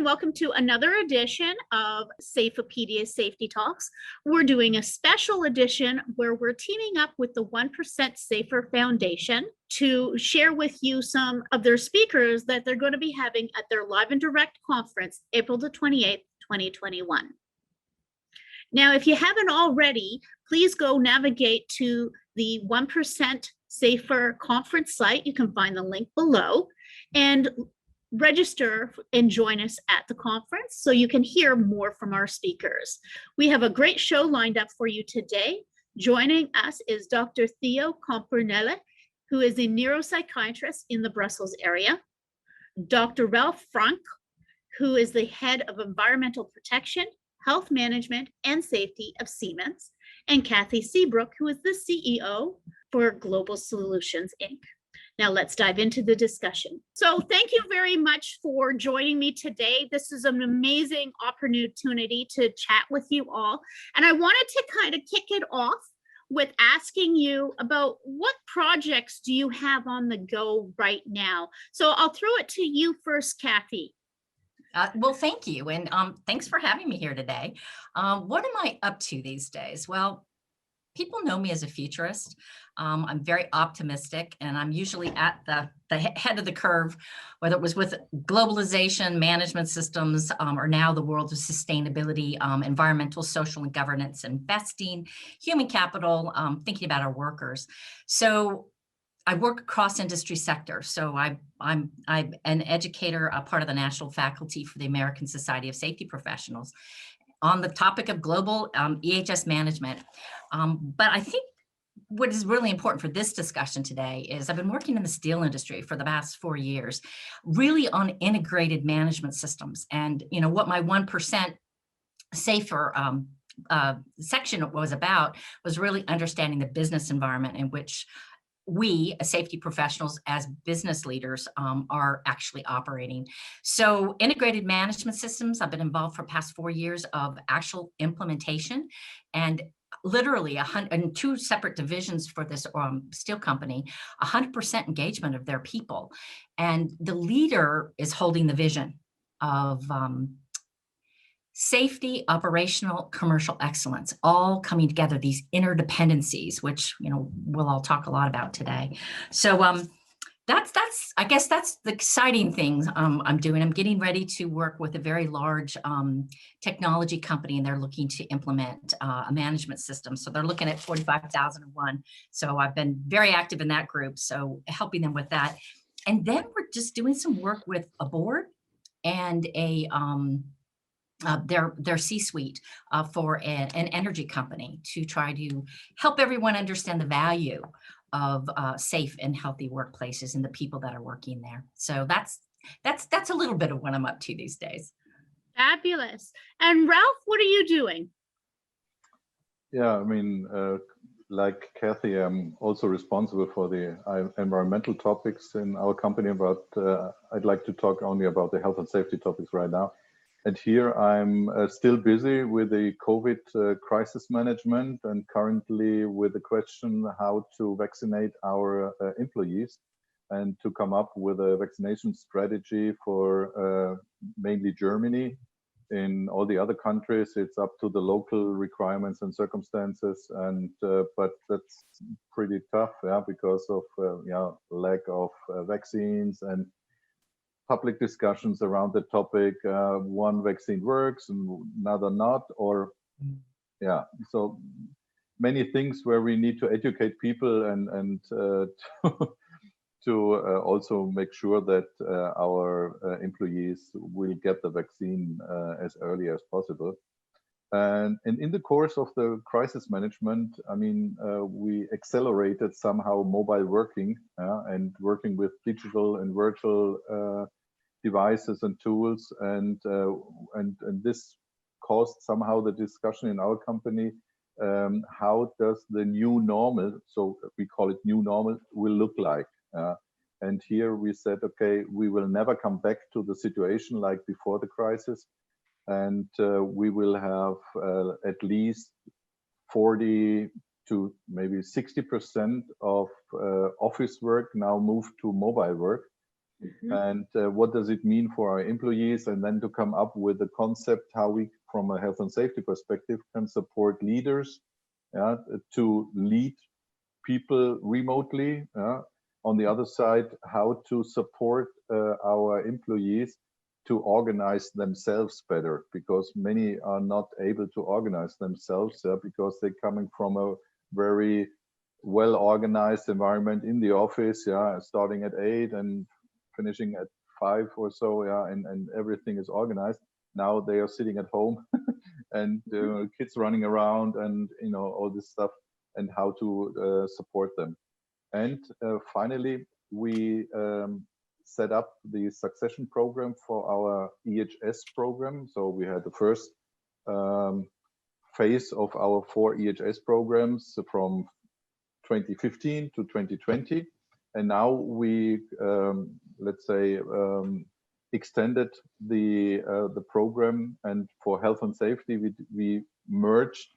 welcome to another edition of Safepedia Safety Talks. We're doing a special edition where we're teaming up with the 1% Safer Foundation to share with you some of their speakers that they're going to be having at their Live and Direct conference, April the 28th, 2021. Now, if you haven't already, please go navigate to the 1% Safer conference site. You can find the link below and register and join us at the conference so you can hear more from our speakers. We have a great show lined up for you today. Joining us is Dr. Theo Compernelle, who is a neuropsychiatrist in the Brussels area, Dr. Ralf Franke, who is the head of environmental protection, health management, and safety of Siemens, and Kathy Seabrook, who is the CEO for Global Solutions, Inc. Now let's dive into the discussion. So thank you very much for joining me today. This is an amazing opportunity to chat with you all. And I wanted to kind of kick it off with asking you about what projects do you have on the go right now? So I'll throw it to you first, Kathy. Well, thank you. And thanks for having me here today. What am I up to these days? Well, people know me as a futurist. I'm very optimistic, and I'm usually at the head of the curve, whether it was with globalization, management systems, or now the world of sustainability, environmental, social, and governance, investing, human capital, thinking about our workers. So I work across industry sectors. So I'm an educator, a part of the national faculty for the American Society of Safety Professionals on the topic of global EH&S management. But I think what is really important for this discussion today is I've been working in the steel industry for the past 4 years, really on integrated management systems. And you know what my 1% safer section was about was really understanding the business environment in which we as safety professionals, as business leaders, are actually operating. So integrated management systems, I've been involved for the past 4 years of actual implementation, and literally and 2 separate divisions for this steel company, 100% engagement of their people. And the leader is holding the vision of safety, operational, commercial excellence, all coming together, these interdependencies, which, you know, we'll all talk a lot about today. So I guess that's the exciting things I'm doing. I'm getting ready to work with a very large technology company, and they're looking to implement a management system. So they're looking at 45,001. So I've been very active in that group, so helping them with that. And then we're just doing some work with a board and a their C-suite for an energy company to try to help everyone understand the value of safe and healthy workplaces and the people that are working there. So that's a little bit of what I'm up to these days. Fabulous. And Ralph, what are you doing? Yeah, I mean, like Kathy, I'm also responsible for the environmental topics in our company, but I'd like to talk only about the health and safety topics right now. And here I'm still busy with the COVID crisis management, and currently with the question how to vaccinate our employees and to come up with a vaccination strategy for mainly Germany. In all the other countries, it's up to the local requirements and circumstances, and but that's pretty tough, yeah, because of lack of vaccines and public discussions around the topic. One vaccine works and another not, or yeah, so many things where we need to educate people and to also make sure that our employees will get the vaccine as early as possible. And in the course of the crisis management, I mean, we accelerated somehow mobile working and working with digital and virtual devices and tools, and this caused somehow the discussion in our company. How does the new normal, so we call it new normal, will look like? And here we said, okay, we will never come back to the situation like before the crisis, and we will have at least 40 to maybe 60% of office work now moved to mobile work. and what does it mean for our employees, and then to come up with a concept how we, from a health and safety perspective, can support leaders to lead people remotely. On the other side, how to support our employees to organize themselves better, because many are not able to organize themselves because they're coming from a very well organized environment in the office, starting at 8 and finishing at 5 or so, and everything is organized. Now they are sitting at home and kids running around and all this stuff, and how to support them. And finally, we set up the succession program for our EH&S program. So we had the first phase of our 4 EH&S programs from 2015 to 2020. And now we, let's say, extended the program, and for health and safety, we merged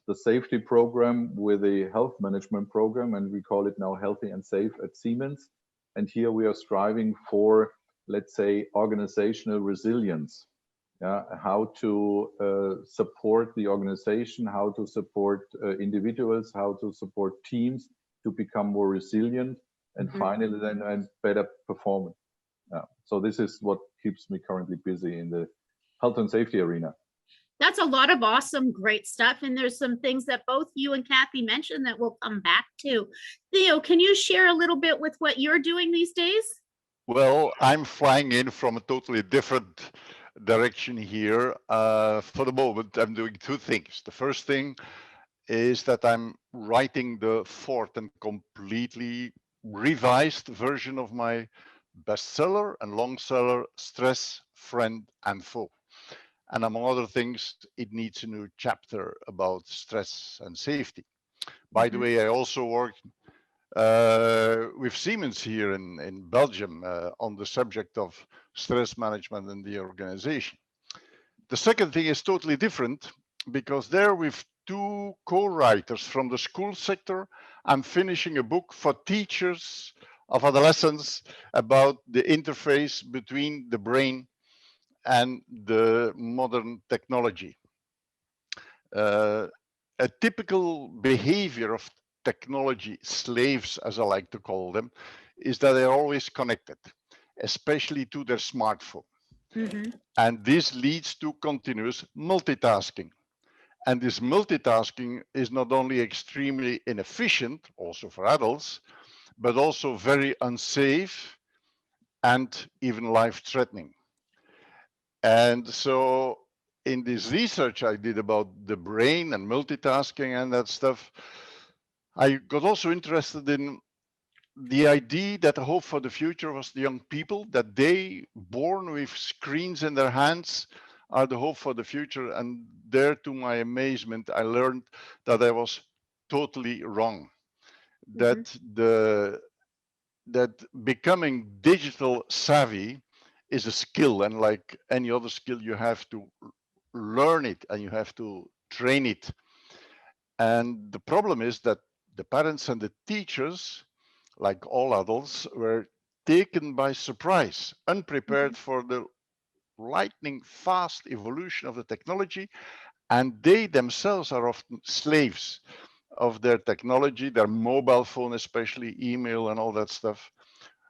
the safety program with a health management program, and we call it now Healthy and Safe at Siemens. And here we are striving for, let's say, organizational resilience, how to support the organization, how to support individuals, how to support teams to become more resilient, and finally then and better performing. So this is what keeps me currently busy in the health and safety arena. That's a lot of awesome, great stuff. And there's some things that both you and Kathy mentioned that we'll come back to. Theo, can you share a little bit with what you're doing these days? Well, I'm flying in from a totally different direction here. For the moment, I'm doing 2 things. The first thing is that I'm writing the 4th and completely revised version of my bestseller and long seller, Stress, Friend and Foe. And among other things, it needs a new chapter about stress and safety. By the way, I also work with Siemens here in Belgium on the subject of stress management in the organization. The second thing is totally different, because there with 2 co-writers from the school sector, I'm finishing a book for teachers of adolescents about the interface between the brain and the modern technology. A typical behavior of technology slaves, as I like to call them, is that they're always connected, especially to their smartphone. And this leads to continuous multitasking. And this multitasking is not only extremely inefficient, also for adults, but also very unsafe and even life-threatening. And so in this research I did about the brain and multitasking and that stuff, I got also interested in the idea that the hope for the future was the young people, that they born with screens in their hands are the hope for the future. And there, to my amazement, I learned that I was totally wrong. That becoming digital savvy is a skill, and like any other skill, you have to learn it and you have to train it. And the problem is that the parents and the teachers, like all adults, were taken by surprise, unprepared for the lightning fast evolution of the technology, and they themselves are often slaves of their technology, their mobile phone, especially email and all that stuff,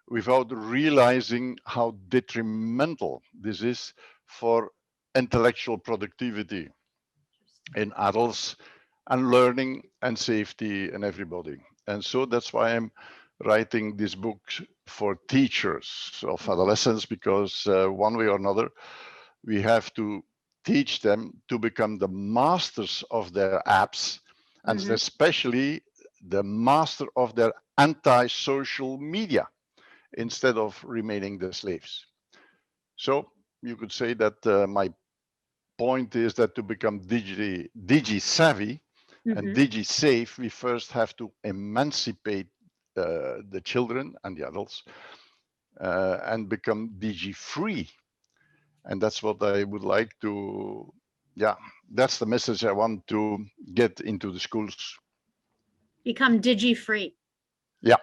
without realizing how detrimental this is for intellectual productivity in adults and learning and safety in everybody. And so that's why I'm writing this book for teachers of adolescents, because one way or another, we have to teach them to become the masters of their apps, and especially the master of their anti-social media, instead of remaining the slaves. So you could say that my point is that to become digi-savvy and digi-safe, we first have to emancipate the children and the adults and become digi-free. And that's what I would like to, that's the message I want to get into the schools. Become digi-free. Yeah.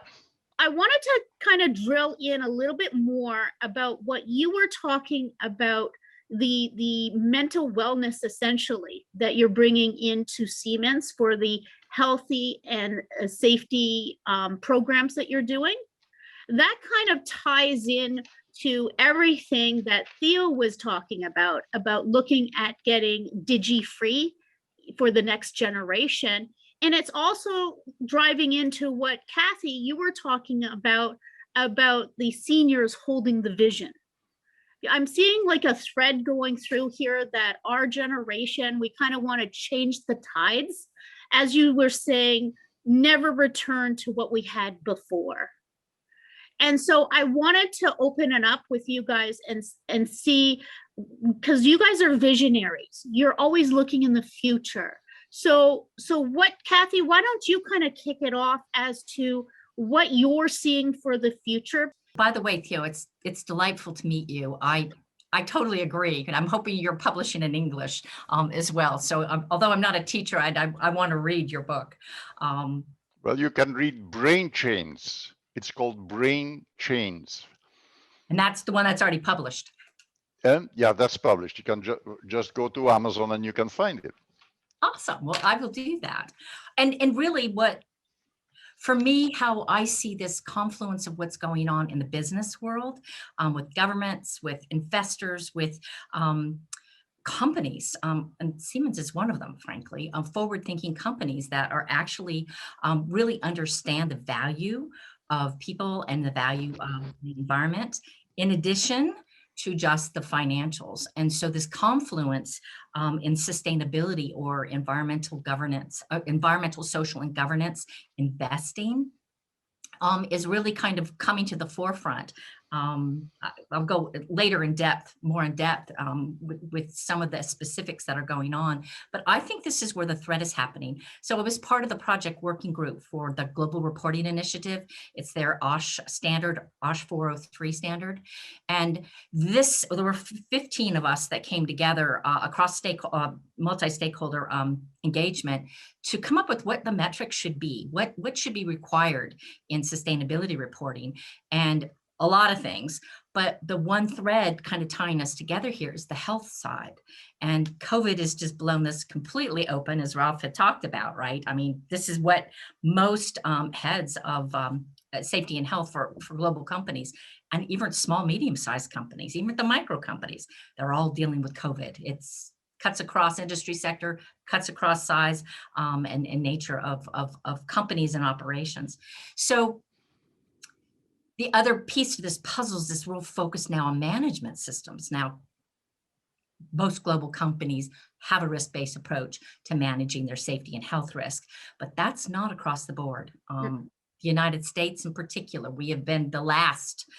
I wanted to kind of drill in a little bit more about what you were talking about, the mental wellness essentially that you're bringing into Siemens for the healthy and safety programs that you're doing. That kind of ties in to everything that Theo was talking about looking at getting digi-free for the next generation. And it's also driving into what Kathy, you were talking about the seniors holding the vision. I'm seeing like a thread going through here that our generation, we kind of want to change the tides. As you were saying, never return to what we had before. And so I wanted to open it up with you guys and see, because you guys are visionaries. You're always looking in the future. So what, Kathy, why don't you kind of kick it off as to what you're seeing for the future? By the way, Theo, it's delightful to meet you. I totally agree, and I'm hoping you're publishing in English as well. So although I'm not a teacher, I want to read your book. Well, you can read Brain Chains. It's called Brain Chains. And that's the one that's already published. And yeah, that's published. You can just go to Amazon and you can find it. Awesome. Well, I will do that. And really what, for me, how I see this confluence of what's going on in the business world, with governments, with investors, with companies, and Siemens is one of them, frankly, forward-thinking companies that are actually really understand the value of people and the value of the environment, in addition to just the financials. And so this confluence in sustainability or environmental governance, environmental, social, and governance investing is really kind of coming to the forefront. I'll go later in depth, more in depth with some of the specifics that are going on, but I think this is where the thread is happening. So I was part of the project working group for the Global Reporting Initiative. It's their OSH standard, OSH 403 standard. And there were 15 of us that came together across multi-stakeholder engagement to come up with what the metrics should be, what should be required in sustainability reporting. And a lot of things, but the one thread kind of tying us together here is the health side. And COVID has just blown this completely open, as Ralf had talked about, right? I mean, this is what most heads of safety and health for global companies, and even small, medium-sized companies, even the micro companies, they're all dealing with COVID. It's cuts across industry sector, cuts across size and nature of companies and operations. So the other piece of this puzzle is this real focus now on management systems. Now, most global companies have a risk-based approach to managing their safety and health risk, but that's not across the board. The United States in particular, we have been the last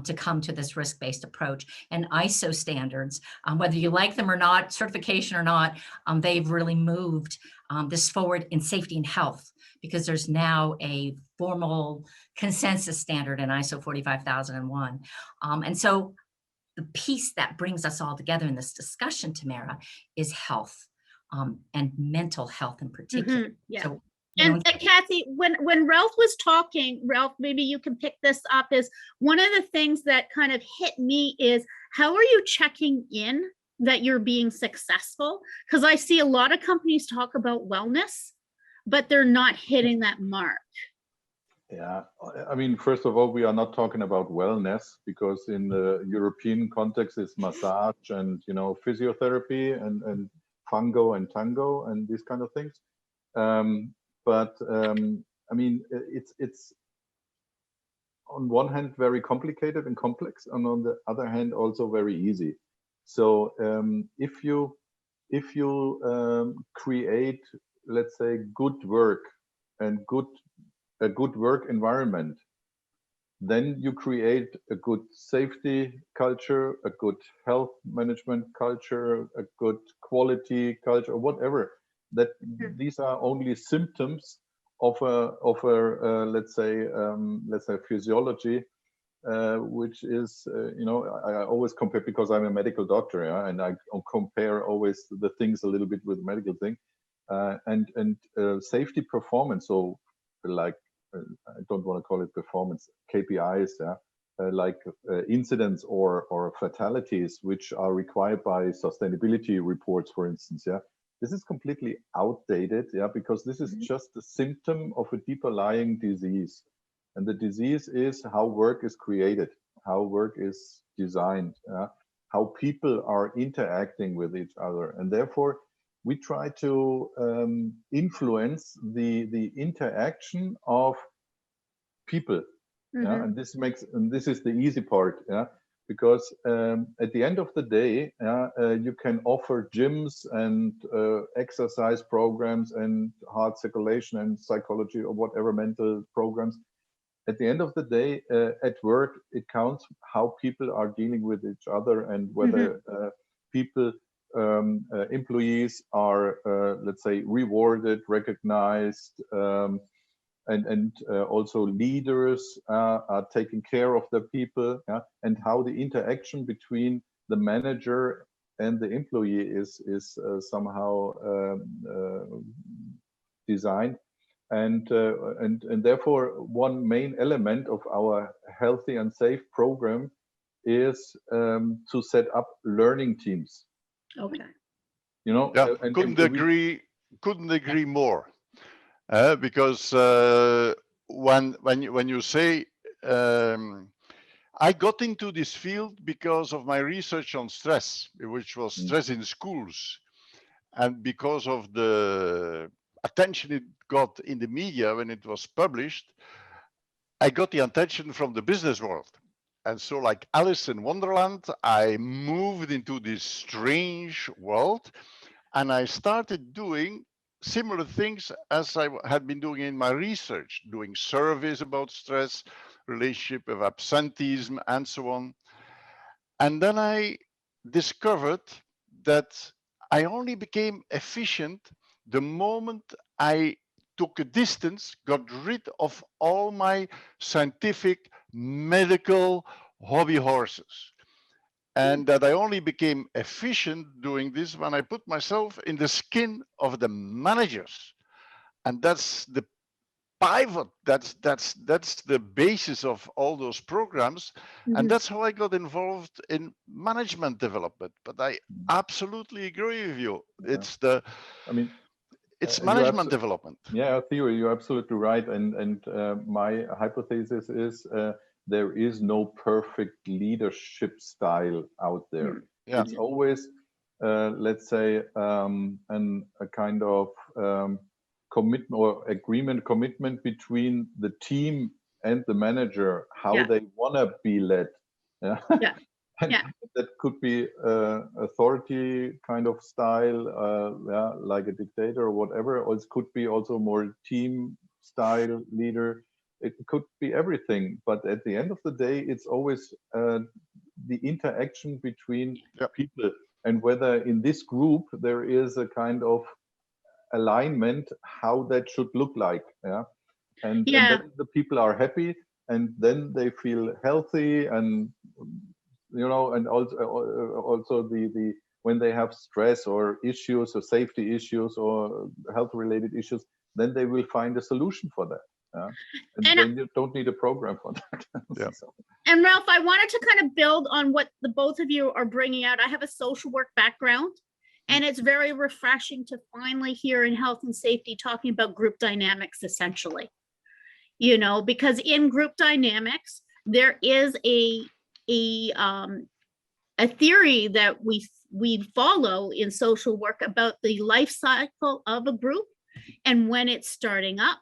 to come to this risk-based approach. And ISO standards, whether you like them or not, certification or not, they've really moved this forward in safety and health, because there's now a formal consensus standard in ISO 45001. And so the piece that brings us all together in this discussion, Tamara, is health and mental health in particular. Yeah. So, and Kathy, when Ralf was talking, Ralf, maybe you can pick this up, is one of the things that kind of hit me is, how are you checking in that you're being successful? Because I see a lot of companies talk about wellness, but they're not hitting that mark. Yeah, I mean, first of all, we are not talking about wellness, because in the European context, it's massage and, you know, physiotherapy and fungo and tango and these kind of things. I mean, it's on one hand very complicated and complex, and on the other hand also very easy. So if you create, let's say, good work and a good work environment, then you create a good safety culture, a good health management culture, a good quality culture, or whatever. That these are only symptoms of a let's say physiology, which is you know, I always compare, because I'm a medical doctor, yeah, and I compare always the things a little bit with medical thing, and safety performance. So like I don't want to call it performance, KPIs, like incidents or fatalities, which are required by sustainability reports, for instance. This is completely outdated, because this is just a symptom of a deeper lying disease. And the disease is how work is created, how work is designed, how people are interacting with each other. And therefore, we try to influence the interaction of people. And this is the easy part, because at the end of the day, you can offer gyms and exercise programs and heart circulation and psychology or whatever mental programs. At the end of the day, at work, it counts how people are dealing with each other and whether people, employees are, let's say, rewarded, recognized, and also leaders are taking care of the people, and how the interaction between the manager and the employee is somehow designed. And therefore, one main element of our healthy and safe program is to set up learning teams. Okay. You know, Yeah, couldn't agree more. Because when you say I got into this field because of my research on stress, which was stress in schools, and because of the attention it got in the media when it was published, I got the attention from the business world. And so, like Alice in Wonderland, I moved into this strange world, and I started doing similar things as I had been doing in my research, doing surveys about stress, relationship with absenteeism, and so on. And then I discovered that I only became efficient the moment I took a distance, got rid of all my scientific, medical hobby horses. And that I only became efficient doing this when I put myself in the skin of the managers. And that's the pivot, that's the basis of all those programs. And that's how I got involved in management development. But I absolutely agree with you. It's it's management development. Yeah, Theo, you're absolutely right. And my hypothesis is there is no perfect leadership style out there. It's always, let's say, a kind of commitment or commitment between the team and the manager, how they want to be led. That could be authority kind of style, like a dictator or whatever, or it could be also more team style leader. It could be everything, but at the end of the day, it's always the interaction between people, and whether in this group there is a kind of alignment how that should look like. And then the people are happy, and then they feel healthy, and and also the when they have stress or issues or safety issues or health related issues, then they will find a solution for that. And then you don't need a program for that. And Ralf, I wanted to kind of build on what the both of you are bringing out. I have a social work background, and it's very refreshing to finally hear in health and safety talking about group dynamics, essentially. Because in group dynamics, there is a theory that we follow in social work about the life cycle of a group, and when it's starting up,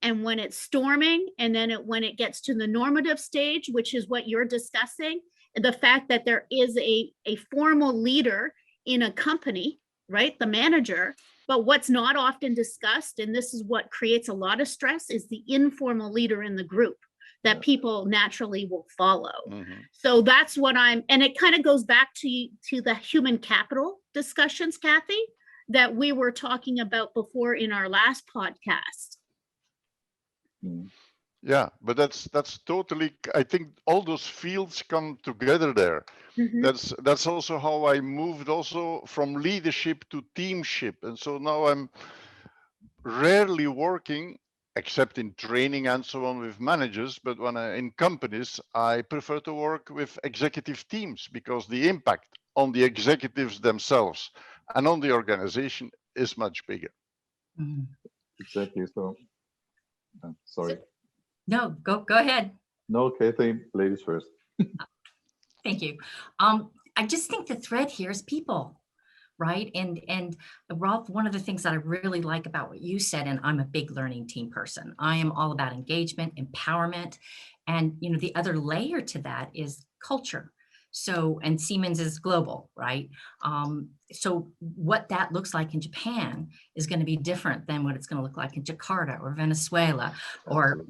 and when it's storming, and then when it gets to the normative stage, which is what you're discussing, the fact that there is a formal leader in a company, right, the manager. But what's not often discussed, and this is what creates a lot of stress, is the informal leader in the group that people naturally will follow. So that's what and it kind of goes back to the human capital discussions, Kathy, that we were talking about before in our last podcast. Yeah, but that's totally, I think all those fields come together there. That's also how I moved also from leadership to teamship. And so now I'm rarely working except in training and so on with managers, but when in companies, I prefer to work with executive teams because the impact on the executives themselves and on the organization is much bigger. Mhm. Exactly. So, sorry. No, go ahead. No, Kathy, ladies first. Thank you. I just think the thread here is people, right? And Ralf, one of the things that I really like about what you said, and I'm a big learning team person. I am all about engagement, empowerment, and the other layer to that is culture. So, and Siemens is global, right? So what that looks like in Japan is going to be different than what it's going to look like in Jakarta or Venezuela or,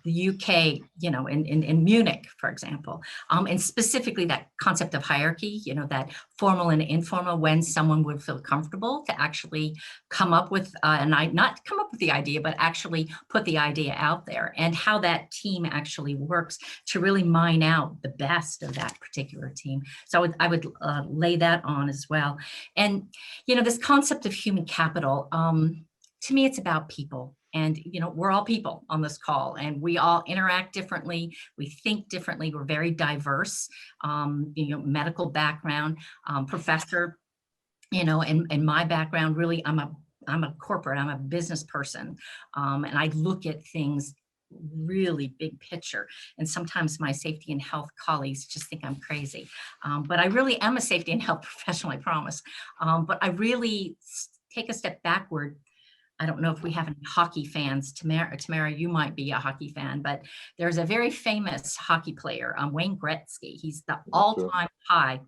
the UK, in Munich, for example. And specifically that concept of hierarchy, that formal and informal, when someone would feel comfortable to actually come up with, not come up with the idea, but actually put the idea out there, and how that team actually works to really mine out the best of that particular team. So I would lay that on as well. And, this concept of human capital, to me, it's about people. And, we're all people on this call, and we all interact differently. We think differently. We're very diverse, medical background, professor, and my background, really, I'm a corporate, I'm a business person. And I look at things really big picture. And sometimes my safety and health colleagues just think I'm crazy. But I really am a safety and health professional, I promise. But I really take a step backward. I don't know if we have any hockey fans. Tamara, you might be a hockey fan, but there's a very famous hockey player, Wayne Gretzky. He's the all-time high,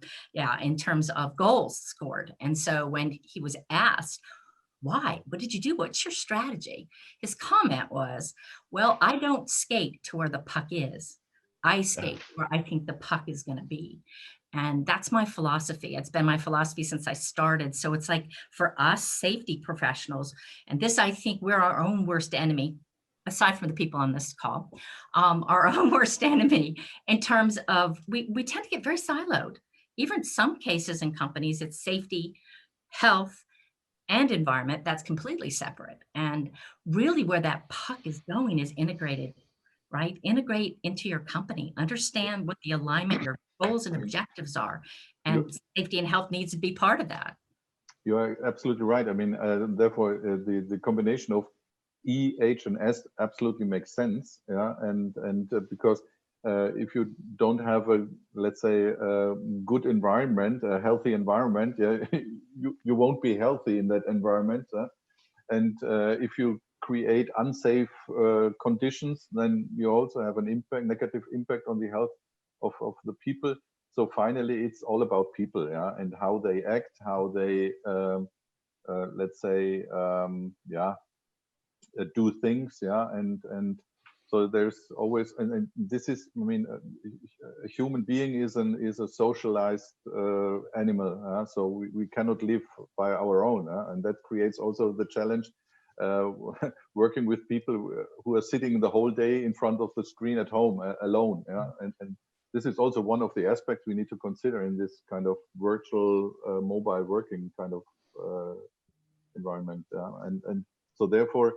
in terms of goals scored. And so when he was asked, why? What did you do? What's your strategy? His comment was, well, I don't skate to where the puck is. I skate where I think the puck is going to be. And that's my philosophy. It's been my philosophy since I started. So it's like, for us safety professionals, and this, I think we're our own worst enemy, aside from the people on this call, our own worst enemy in terms of, we tend to get very siloed. Even some cases in companies, it's safety, health, and environment that's completely separate. And really where that puck is going is integrated, right? Integrate into your company, understand what the alignment, your goals and objectives are, and safety and health needs to be part of that. You are absolutely right. I mean, therefore, the combination of E, H, and S absolutely makes sense. Yeah, and because if you don't have a, let's say, a good environment, a healthy environment, you won't be healthy in that environment. And if you create unsafe conditions, then you also have an negative impact on the health of the people. So finally, it's all about people, and how they act, how they, let's say, do things, and so there's always, and this is, I mean, a human being is a socialized animal, so we cannot live by our own, and that creates also the challenge working with people who are sitting the whole day in front of the screen at home alone, and this is also one of the aspects we need to consider in this kind of virtual mobile working kind of environment, and so therefore,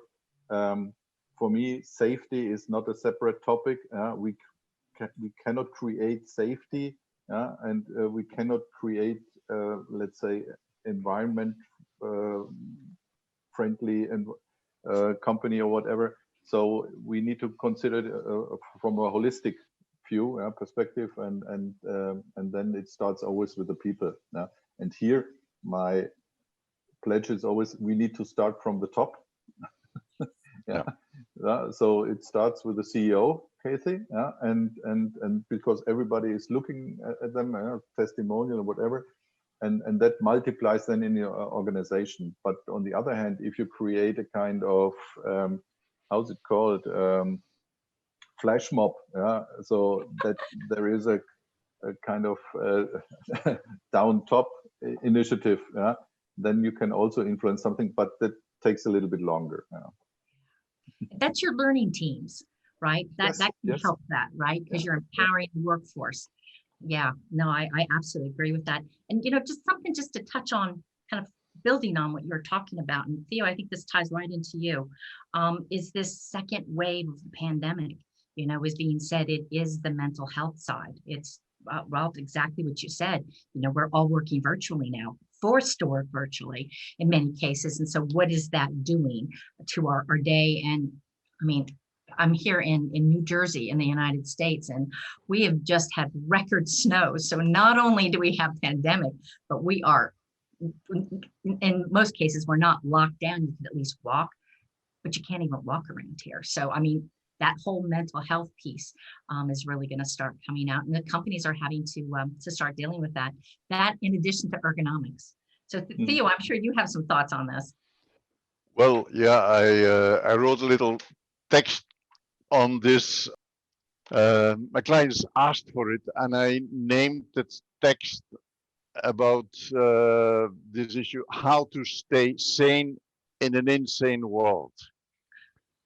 for me, safety is not a separate topic. We cannot create safety, and we cannot create, let's say, environment friendly and company or whatever. So we need to consider it from a holistic view, perspective, and then it starts always with the people. And here, my pledge is always, we need to start from the top. So it starts with the CEO, Kathy, and because everybody is looking at them, testimonial or whatever, and that multiplies then in your organization. But on the other hand, if you create a kind of how's it called, flash mob, so that there is a kind of down top initiative, then you can also influence something, but that takes a little bit longer. That's your learning teams, right? That can help that, right? Because you're empowering the workforce. Yeah, no, I absolutely agree with that. And, just something just to touch on kind of building on what you're talking about, and Theo, I think this ties right into you, is this second wave of the pandemic, you know, is being said, it is the mental health side. It's, Ralph, exactly what you said. You know, we're all working virtually now, forced to work virtually in many cases. And so what is that doing to our day? And I mean, I'm here in New Jersey in the United States, and we have just had record snow. So not only do we have pandemic, but we are, in most cases, we're not locked down. You can at least walk, but you can't even walk around here. So, I mean, that whole mental health piece is really going to start coming out, and the companies are having to start dealing with that. That, in addition to ergonomics. So, Theo, I'm sure you have some thoughts on this. Well, yeah, I wrote a little text on this. My clients asked for it, and I named that text about this issue: how to stay sane in an insane world.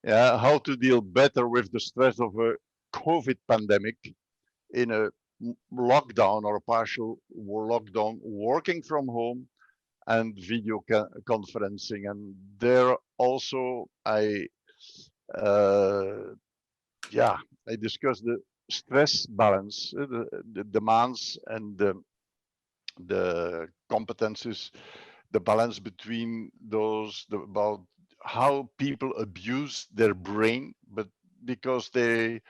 Yeah, how to deal better with the stress of a COVID pandemic in a lockdown or a partial lockdown, working from home and video conferencing. And there also I discussed the stress balance, the demands and the competencies, the balance between those, about how people abuse their brain, but because they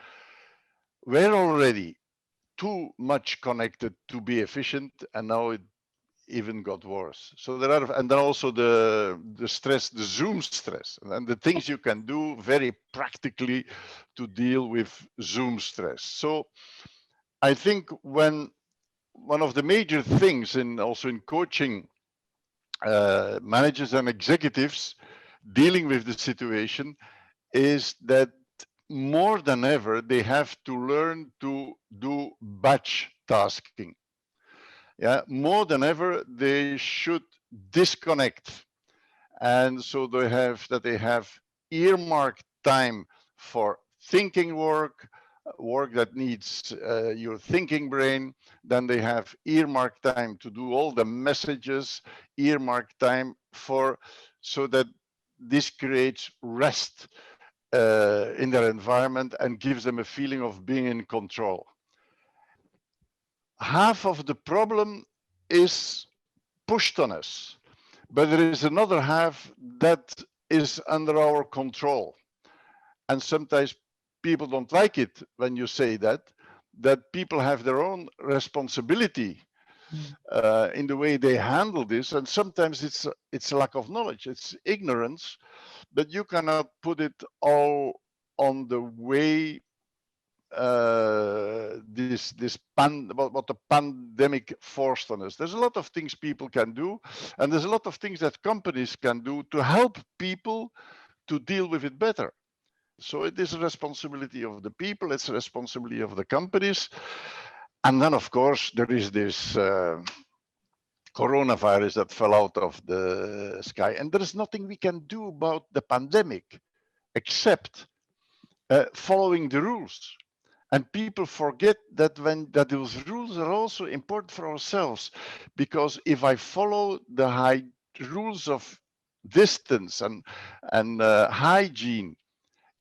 were already too much connected to be efficient, and now it even got worse. So there are, and then also the stress, the Zoom stress, and the things you can do very practically to deal with Zoom stress. So I think when one of the major things also in coaching managers and executives dealing with the situation is that more than ever, they have to learn to do batch tasking. Yeah, more than ever, they should disconnect. And so they have earmarked time for thinking work that needs your thinking brain. Then they have earmarked time to do all the messages, earmarked time so that this creates rest in their environment and gives them a feeling of being in control. Half of the problem is pushed on us, but there is another half that is under our control. And sometimes people don't like it when you say that people have their own responsibility in the way they handle this. And sometimes it's a lack of knowledge, it's ignorance, but you cannot put it all on the way what the pandemic forced on us. There's a lot of things people can do, and there's a lot of things that companies can do to help people to deal with it better. So it is a responsibility of the people, it's a responsibility of the companies. And then, of course, there is this coronavirus that fell out of the sky, and there is nothing we can do about the pandemic except following the rules. And people forget that those rules are also important for ourselves, because if I follow the high rules of distance and hygiene,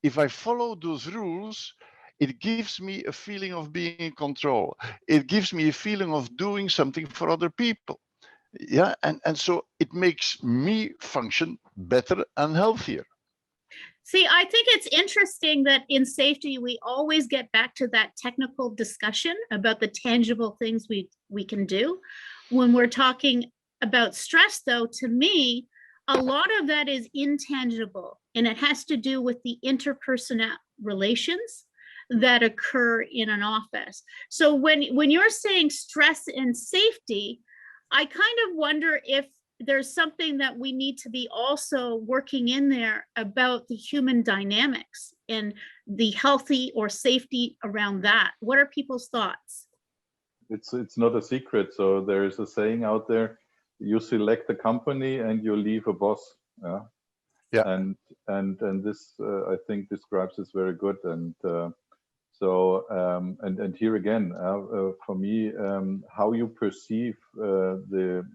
if I follow those rules, it gives me a feeling of being in control. It gives me a feeling of doing something for other people. Yeah, and so it makes me function better and healthier. See, I think it's interesting that in safety, we always get back to that technical discussion about the tangible things we can do. When we're talking about stress, though, to me, a lot of that is intangible, and it has to do with the interpersonal relations that occur in an office. So when you're saying stress and safety, I kind of wonder if there's something that we need to be also working in there about the human dynamics and the healthy or safety around that. What are people's thoughts? It's not a secret. So there is a saying out there: you select a company and you leave a boss. Yeah. And this I think describes this very good. And and here again, for me, how you perceive the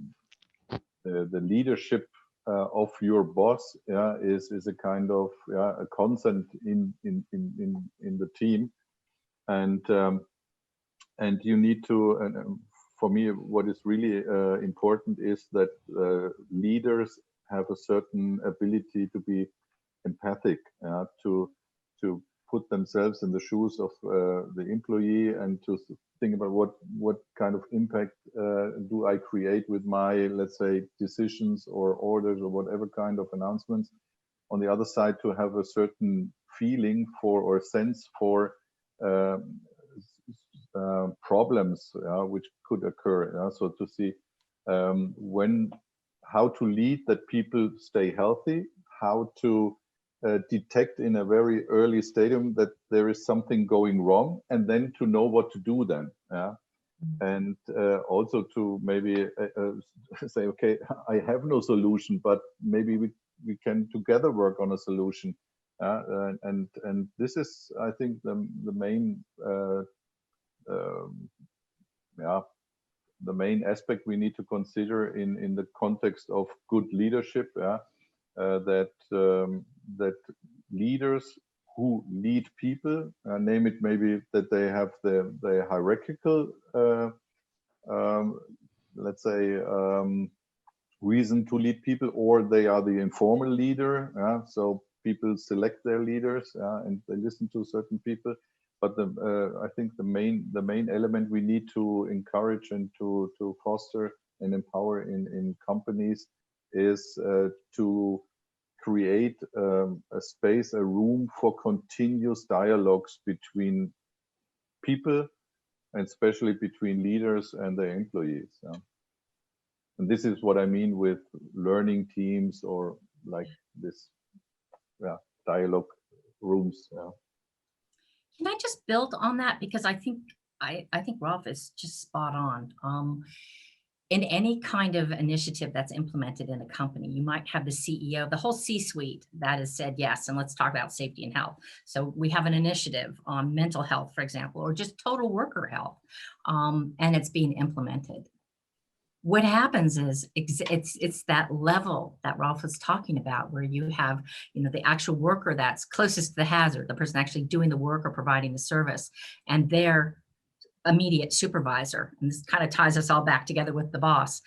the leadership of your boss, is a kind of a consent in the team, and you need to. And for me, what is really important is that leaders have a certain ability to be empathic, to put themselves in the shoes of the employee, and to think about what kind of impact do I create with my, let's say, decisions or orders or whatever kind of announcements. On the other side, to have a certain feeling for or sense for problems which could occur. So to see how to lead that people stay healthy, how to detect in a very early stadium that there is something going wrong, and then to know what to do then. And also to maybe say, okay, I have no solution, but maybe we can together work on a solution. And this is, I think, the main the main aspect we need to consider in the context of good leadership. That leaders who lead people, name it maybe that they have the hierarchical, let's say, reason to lead people, or they are the informal leader. So people select their leaders and they listen to certain people. But I think the main element we need to encourage and to foster and empower in companies is to create a space, a room for continuous dialogues between people, and especially between leaders and their employees. And this is what I mean with learning teams, or like this dialogue rooms. Can I just build on that? Because I think Ralf is just spot on. In any kind of initiative that's implemented in a company, you might have the CEO, the whole C-suite that has said yes, and let's talk about safety and health. So we have an initiative on mental health, for example, or just total worker health, and it's being implemented. What happens is it's that level that Ralf was talking about, where you have, the actual worker that's closest to the hazard, the person actually doing the work or providing the service, and their immediate supervisor. And this kind of ties us all back together with the boss.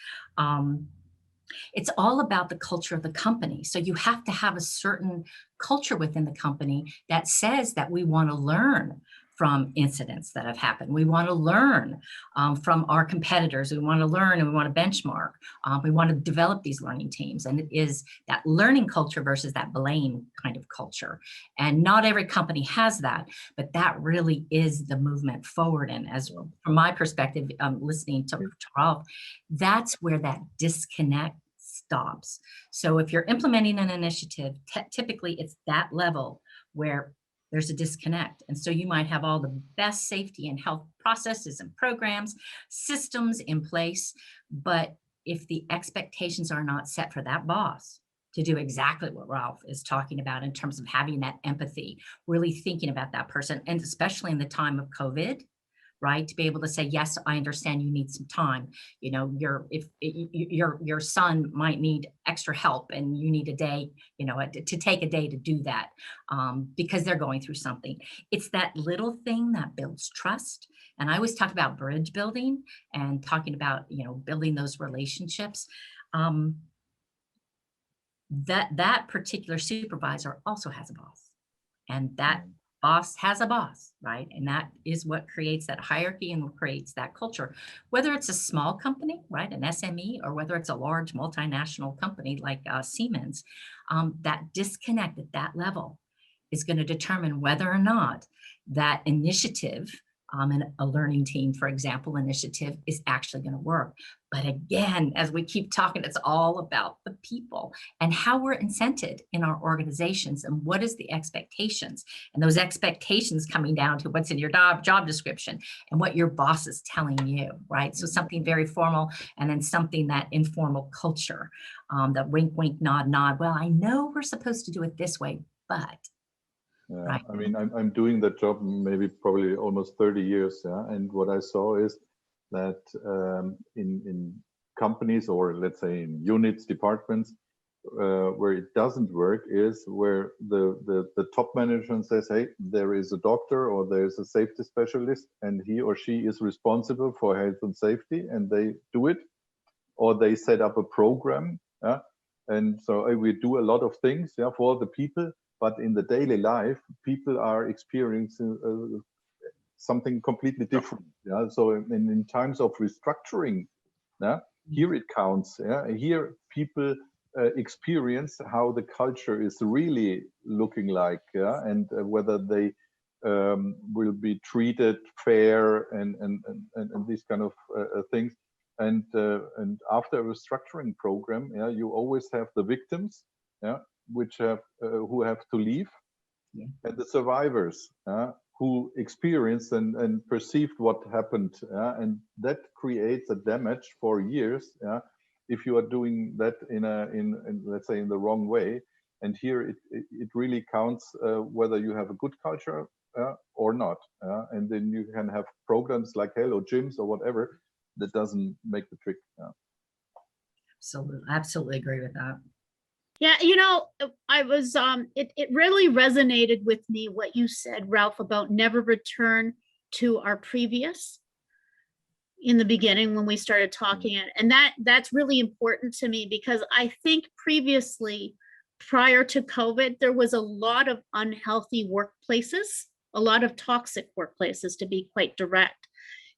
It's all about the culture of the company. So you have to have a certain culture within the company that says that we want to learn from incidents that have happened. We want to learn from our competitors. We want to learn and we want to benchmark. We want to develop these learning teams. And it is that learning culture versus that blame kind of culture. And not every company has that, but that really is the movement forward. And as from my perspective, listening to Ralf, that's where that disconnect stops. So if you're implementing an initiative, typically it's that level where there's a disconnect. And so you might have all the best safety and health processes and programs, systems in place, but if the expectations are not set for that boss to do exactly what Ralf is talking about in terms of having that empathy, really thinking about that person, and especially in the time of COVID, right? To be able to say, yes, I understand you need some time. Your son might need extra help and you need a day, to take a day to do that because they're going through something. It's that little thing that builds trust. And I always talk about bridge building and talking about, building those relationships. That particular supervisor also has a boss, and that boss has a boss, right? And that is what creates that hierarchy and what creates that culture. Whether it's a small company, right, an SME, or whether it's a large multinational company like Siemens, that disconnect at that level is going to determine whether or not that initiative, and a learning team, for example, initiative is actually going to work. But again, as we keep talking, it's all about the people and how we're incented in our organizations and what is the expectations, and those expectations coming down to what's in your job description and what your boss is telling you, right? So something very formal, and then something that informal culture, that wink, wink, nod, nod. Well, I know we're supposed to do it this way, but yeah, right. I mean, I'm doing that job probably almost 30 years, and what I saw is that in companies, or let's say in units, departments, where it doesn't work is where the top management says, hey, there is a doctor or there is a safety specialist and he or she is responsible for health and safety, and they do it, or they set up a program. And so we do a lot of things for the people, but in the daily life, people are experiencing something completely different. So in times of restructuring, here it counts. Here people experience how the culture is really looking like, and whether they will be treated fair and these kind of things. And after a restructuring program, you always have the victims, which have who have to leave, and the survivors who experienced and perceived what happened, and that creates a damage for years. If you are doing that in let's say in the wrong way. And here it really counts whether you have a good culture or not. And then you can have programs like Hello Gyms or whatever. That doesn't make the trick. Absolutely agree with that. Yeah, I was it really resonated with me what you said, Ralph, about never return to our previous in the beginning when we started talking it. And that's really important to me, because I think previously, prior to COVID, there was a lot of unhealthy workplaces, a lot of toxic workplaces, to be quite direct.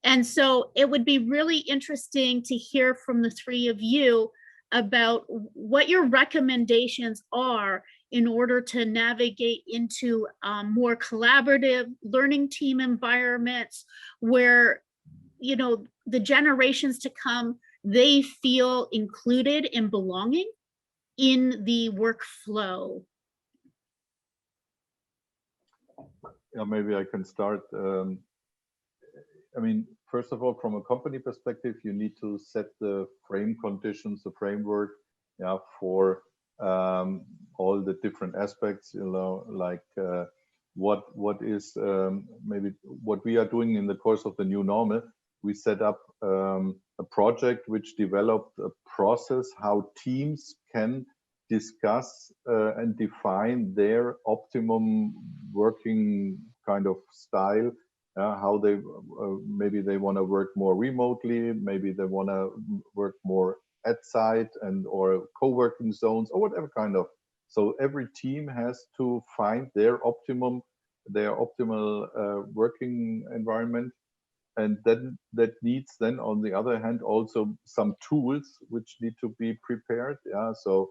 And so it would be really interesting to hear from the three of you about what your recommendations are in order to navigate into more collaborative learning team environments where, the generations to come, they feel included and belonging in the workflow. Yeah, maybe I can start. I mean, first of all, from a company perspective, you need to set the frame conditions, the framework, for all the different aspects, like what is maybe what we are doing in the course of the new normal. We set up a project which developed a process how teams can discuss and define their optimum working kind of style. How they maybe they want to work more remotely, maybe they want to work more at site or co-working zones or whatever kind of. So every team has to find their optimal working environment, and then that needs then on the other hand also some tools which need to be prepared. So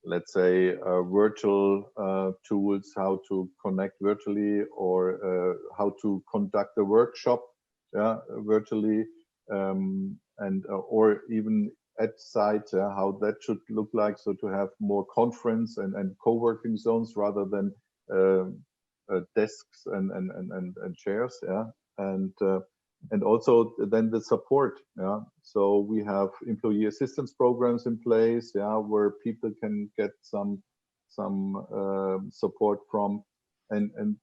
let's say virtual tools, how to connect virtually, or how to conduct a workshop virtually, and or even at site, how that should look like. So to have more conference and co-working zones rather than desks and chairs, and also then the support. So we have employee assistance programs in place, where people can get some support from, and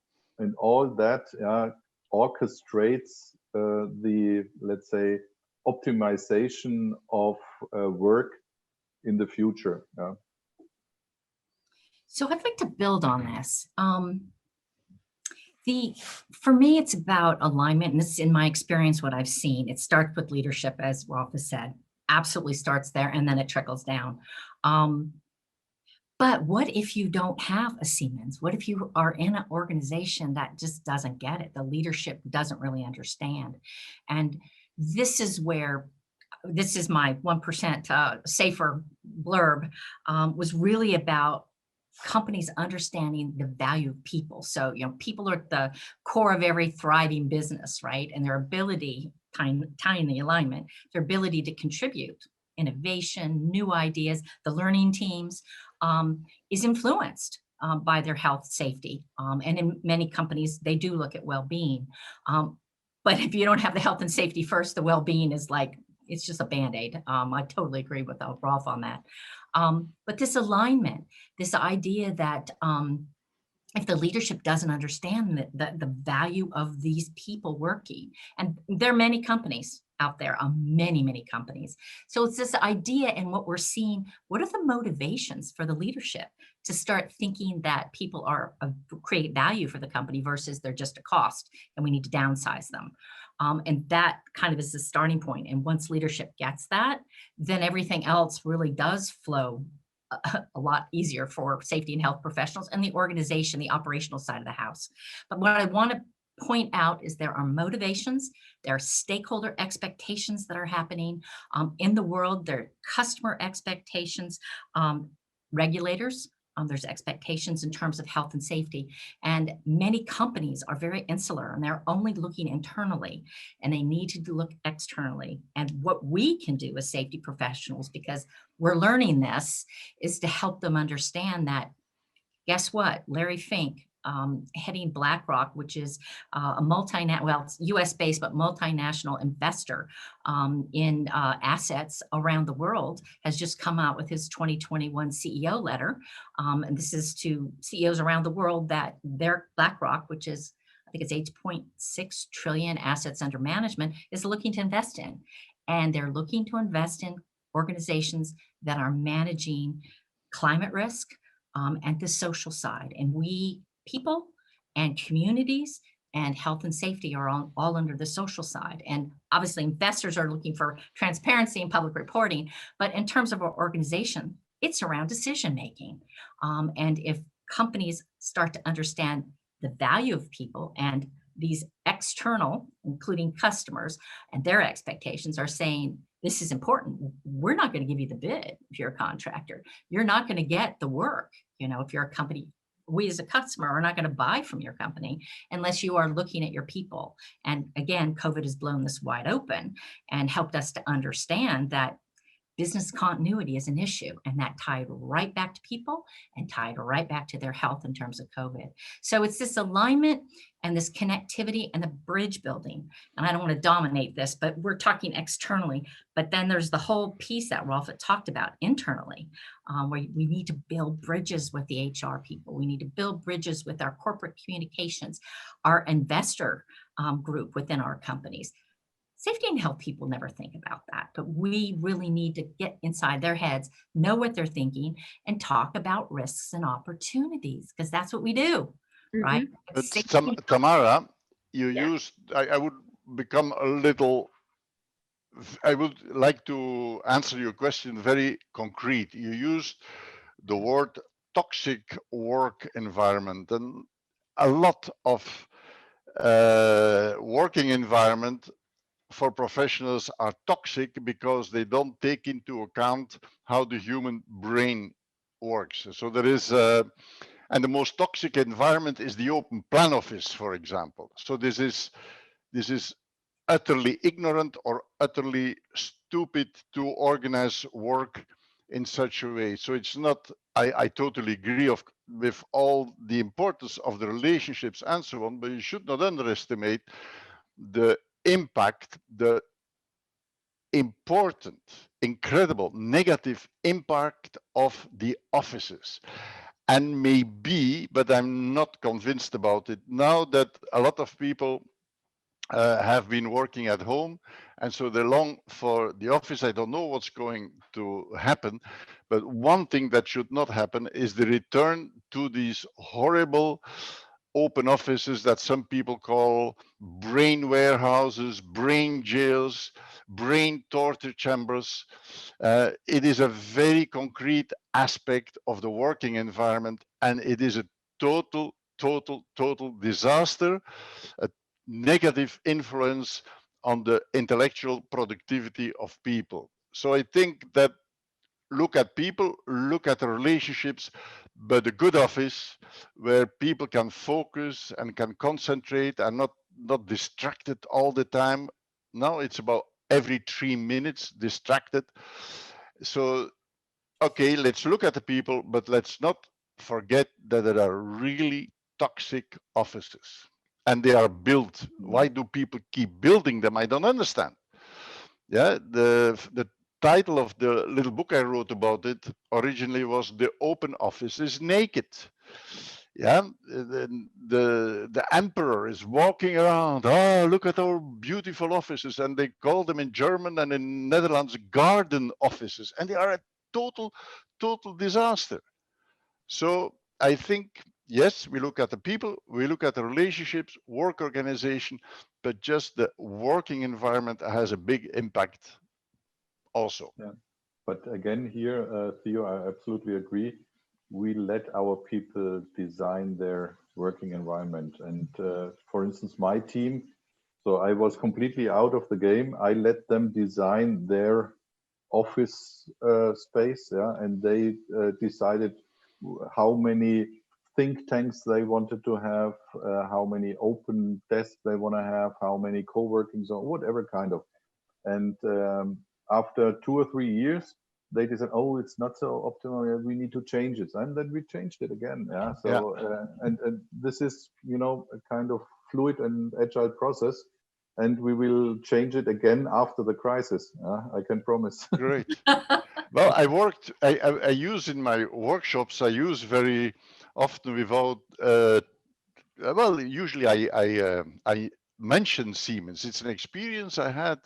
all that orchestrates the, let's say, optimization of work in the future. So I'd like to build on this. For me, it's about alignment, and this is in my experience, what I've seen. It starts with leadership, as Ralf has said, absolutely starts there, and then it trickles down. But what if you don't have a Siemens? What if you are in an organization that just doesn't get it? The leadership doesn't really understand. And this is where, this is my 1% safer blurb, was really about companies understanding the value of people. So, people are at the core of every thriving business, right? And their ability, tying the alignment, their ability to contribute innovation, new ideas, the learning teams, is influenced by their health, safety. And in many companies, they do look at well-being. But if you don't have the health and safety first, the well-being is like, it's just a Band-Aid. I totally agree with Ralf on that. But this alignment, this idea that if the leadership doesn't understand the value of these people working, and there are many companies out there on many, many companies. So it's this idea, and what we're seeing, what are the motivations for the leadership to start thinking that people are create value for the company versus they're just a cost and we need to downsize them. And that kind of is the starting point. And once leadership gets that, then everything else really does flow a lot easier for safety and health professionals and the organization, the operational side of the house. But what I want to point out is there are motivations, there are stakeholder expectations that are happening in the world, there are customer expectations, regulators, there's expectations in terms of health and safety. And many companies are very insular and they're only looking internally, and they need to look externally. And what we can do as safety professionals, because we're learning this, is to help them understand that, guess what, Larry Fink, heading BlackRock, which is a well, it's US-based, but multinational investor in assets around the world, has just come out with his 2021 CEO letter. And this is to CEOs around the world that their BlackRock, which is, I think it's 8.6 trillion assets under management, is looking to invest in. And they're looking to invest in organizations that are managing climate risk and the social side. And people and communities and health and safety are all under the social side. And obviously investors are looking for transparency and public reporting, but in terms of our organization, it's around decision-making. And if companies start to understand the value of people, and these external, including customers and their expectations, are saying, this is important. We're not going to give you the bid if you're a contractor. You're not going to get the work. If you're a company, we as a customer are not going to buy from your company unless you are looking at your people. And again, COVID has blown this wide open and helped us to understand that business continuity is an issue, and that tied right back to people and tied right back to their health in terms of COVID. So it's this alignment and this connectivity and the bridge building. And I don't want to dominate this, but we're talking externally, but then there's the whole piece that Ralf had talked about internally, where we need to build bridges with the HR people. We need to build bridges with our corporate communications, our investor group within our companies. Safety and health people never think about that, but we really need to get inside their heads, know what they're thinking, and talk about risks and opportunities, because that's what we do, right? But Safety- Tamara, you Yeah. used, I would become a little, I would like to answer your question very concrete. You used the word toxic work environment, and a lot of working environment for professionals are toxic because they don't take into account how the human brain works. So there is, and the most toxic environment is the open plan office, for example. So this is utterly ignorant or utterly stupid to organize work in such a way. So it's not, I totally agree with all the importance of the relationships and so on, but you should not underestimate the impact, the important, incredible negative impact of the offices. And maybe, but I'm not convinced about it now, that a lot of people have been working at home, and so they long for the office. I don't know what's going to happen, but one thing that should not happen is the return to these horrible open offices that some people call brain warehouses, brain jails, brain torture chambers. It is a very concrete aspect of the working environment, and it is a total disaster, a negative influence on the intellectual productivity of people. So I think that look at people, look at the relationships, but a good office where people can focus and can concentrate and not distracted all the time. Now it's about every 3 minutes distracted. So, okay, let's look at the people, but let's not forget that there are really toxic offices, and they are built. Why do people keep building them? I don't understand. Yeah, the title of the little book I wrote about it originally was "The Open Office is Naked." Yeah, the emperor is walking around. Oh, look at our beautiful offices, and they call them in German and in Netherlands garden offices, and they are a total disaster. So I think yes, we look at the people, we look at the relationships, work organization, but just the working environment has a big impact also. Yeah. But again, here, Theo, I absolutely agree. We let our people design their working environment. And for instance, my team, so I was completely out of the game. I let them design their office space, yeah, and they decided how many think tanks they wanted to have, how many open desks they want to have, how many co-working zones, whatever kind of. And after 2 or 3 years, they just said, "Oh, it's not so optimal. We need to change it," and then we changed it again. Yeah. So and this is, you know, a kind of fluid and agile process, and we will change it again after the crisis. I can promise. Great. Well, I use in my workshops, I use very often without, well, usually I mention Siemens. It's an experience I had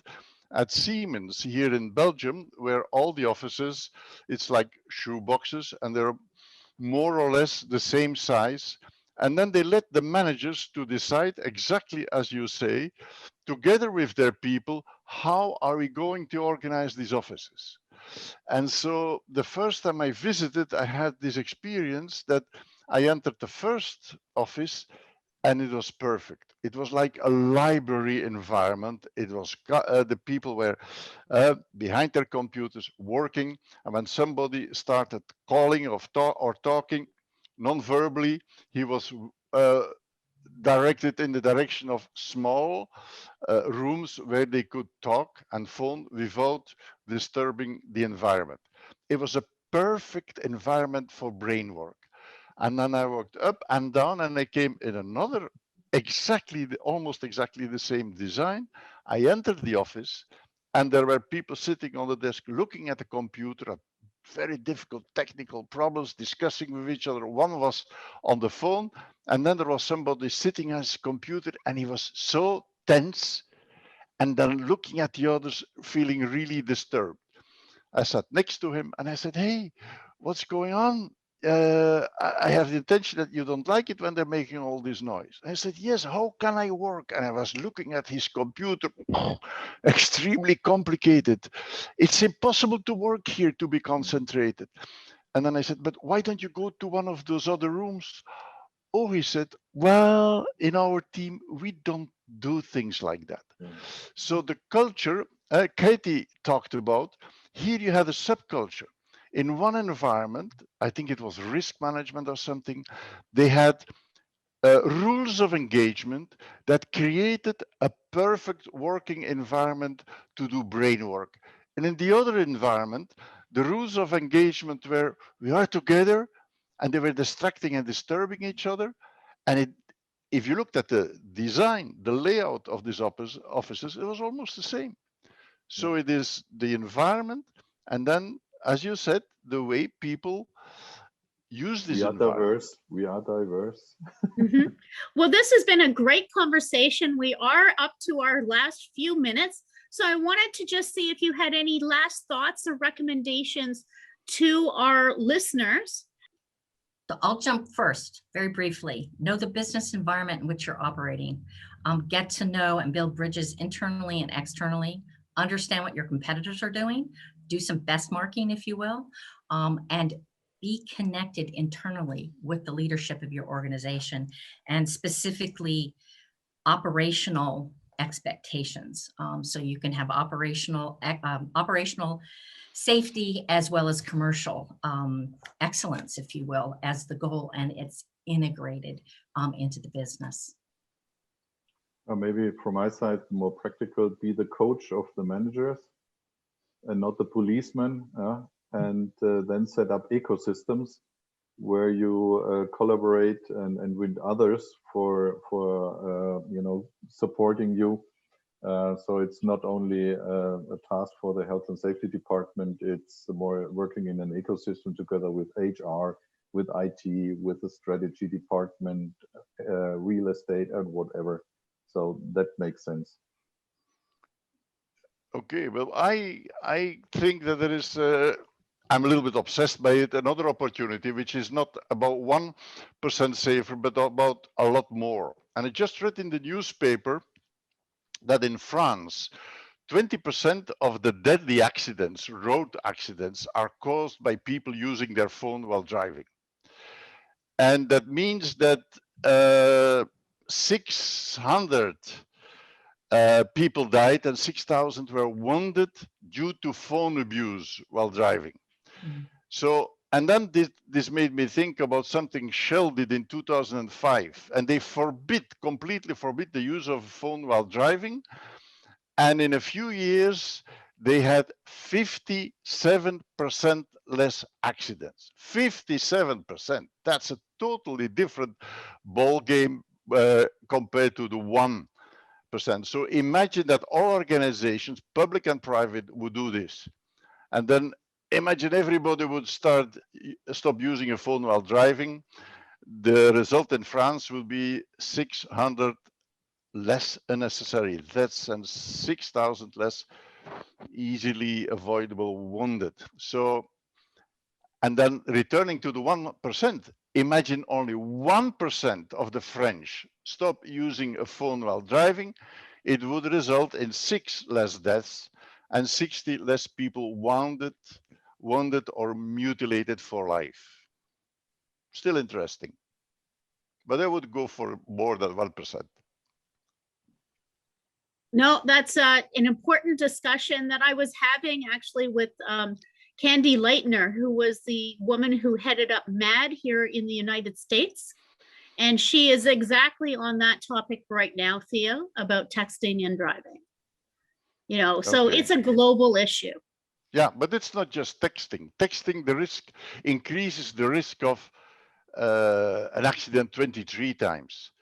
at Siemens here in Belgium, where all the offices, it's like shoe boxes, and they're more or less the same size. And then they let the managers to decide exactly as you say, together with their people, how are we going to organize these offices? And so the first time I visited, I had this experience that I entered the first office and it was perfect. It was like a library environment. It was the people were behind their computers working, and when somebody started calling or talking non-verbally, he was directed in the direction of small rooms where they could talk and phone without disturbing the environment. It was a perfect environment for brain work. And then I walked up and down and I came in another almost exactly the same design. I entered the office and there were people sitting on the desk looking at the computer at very difficult technical problems, discussing with each other. One was on the phone, and then there was somebody sitting at his computer and he was so tense and then looking at the others, feeling really disturbed. I sat next to him and I said, "Hey, what's going on? I have the intention that you don't like it when they're making all this noise." I said, "Yes, how can I work?" And I was looking at his computer, extremely complicated. It's impossible to work here to be concentrated. And then I said, "But why don't you go to one of those other rooms?" Oh, he said, "Well, in our team, we don't do things like that." So the culture Katie talked about, here you had a subculture. In one environment, I think it was risk management or something, they had rules of engagement that created a perfect working environment to do brain work. And in the other environment, the rules of engagement were we are together and they were distracting and disturbing each other. And if you looked at the design, the layout of these offices, it was almost the same. So it is the environment, and then, as you said, the way people use this environment. We are diverse. Mhm. Well, this has been a great conversation. We are up to our last few minutes. So I wanted to just see if you had any last thoughts or recommendations to our listeners. So I'll jump first, very briefly. Know the business environment in which you're operating. Get to know and build bridges internally and externally. Understand what your competitors are doing. Do some benchmarking, if you will, and be connected internally with the leadership of your organization, and specifically operational expectations. So you can have operational safety as well as commercial excellence, if you will, as the goal, and it's integrated into the business. Or maybe from my side, more practical, be the coach of the managers and not the policeman, and then set up ecosystems where you collaborate and with others for you know, supporting you. So it's not only a task for the health and safety department, it's more working in an ecosystem together with HR, with IT, with the strategy department, real estate, and whatever. So that makes sense. Okay, well, I think that there is, I'm a little bit obsessed by it, another opportunity, which is not about 1% safer, but about a lot more. And I just read in the newspaper that in France, 20% of the deadly accidents, road accidents, are caused by people using their phone while driving. And that means that 600 people died and 6,000 were wounded due to phone abuse while driving. So, and then this made me think about something Shell did in 2005, and they completely forbid the use of a phone while driving. And in a few years, they had 57% less accidents. 57%. That's a totally different ball game compared to the 1%. So imagine that all organizations, public and private, would do this. And then imagine everybody would stop using a phone while driving. The result in France will be 600 less unnecessary deaths and 6,000 less easily avoidable wounded. So, and then returning to the 1%, imagine only 1% of the French stop using a phone while driving. It would result in 6 less deaths and 60 less people wounded or mutilated for life. Still interesting. But I would go for more than 1%. No, that's an important discussion that I was having actually with Candy Leitner, who was the woman who headed up MAD here in the United States. And she is exactly on that topic right now, Theo, about texting and driving. You know, so Okay. it's a global issue. Yeah, but it's not just texting. Texting, the risk increases the risk of an accident 23 times.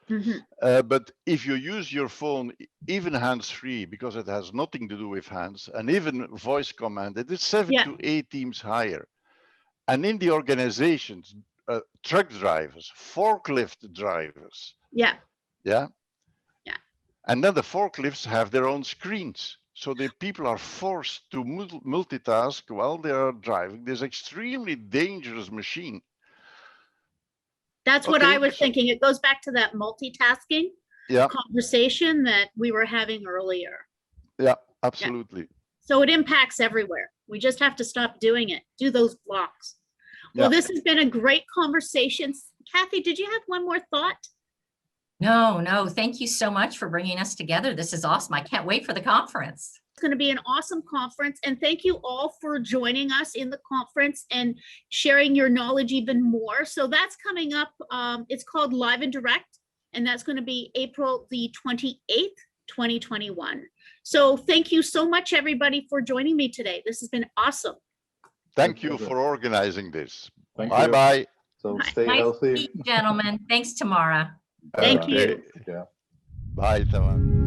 But if you use your phone, even hands-free, because it has nothing to do with hands, and even voice command, it is 7 to 8 times higher. And in the organizations, truck drivers, forklift drivers. Yeah. And then the forklifts have their own screens. So the people are forced to multitask while they are driving this extremely dangerous machine. That's what I was thinking. It goes back to that multitasking conversation that we were having earlier. Yeah, absolutely. So it impacts everywhere. We just have to stop doing it. Do those blocks. Well, this has been a great conversation. Kathy, did you have one more thought? No, thank you so much for bringing us together. This is awesome. I can't wait for the conference. It's going to be an awesome conference. And thank you all for joining us in the conference and sharing your knowledge even more. So that's coming up. It's called Live and Direct, and that's going to be April the 28th, 2021. So thank you so much, everybody, for joining me today. This has been awesome. Thank you for organizing this. Bye-bye. So stay nice healthy. to meet you, gentlemen. Thanks, Tamara. Thank you. Yeah. Bye, Tamara.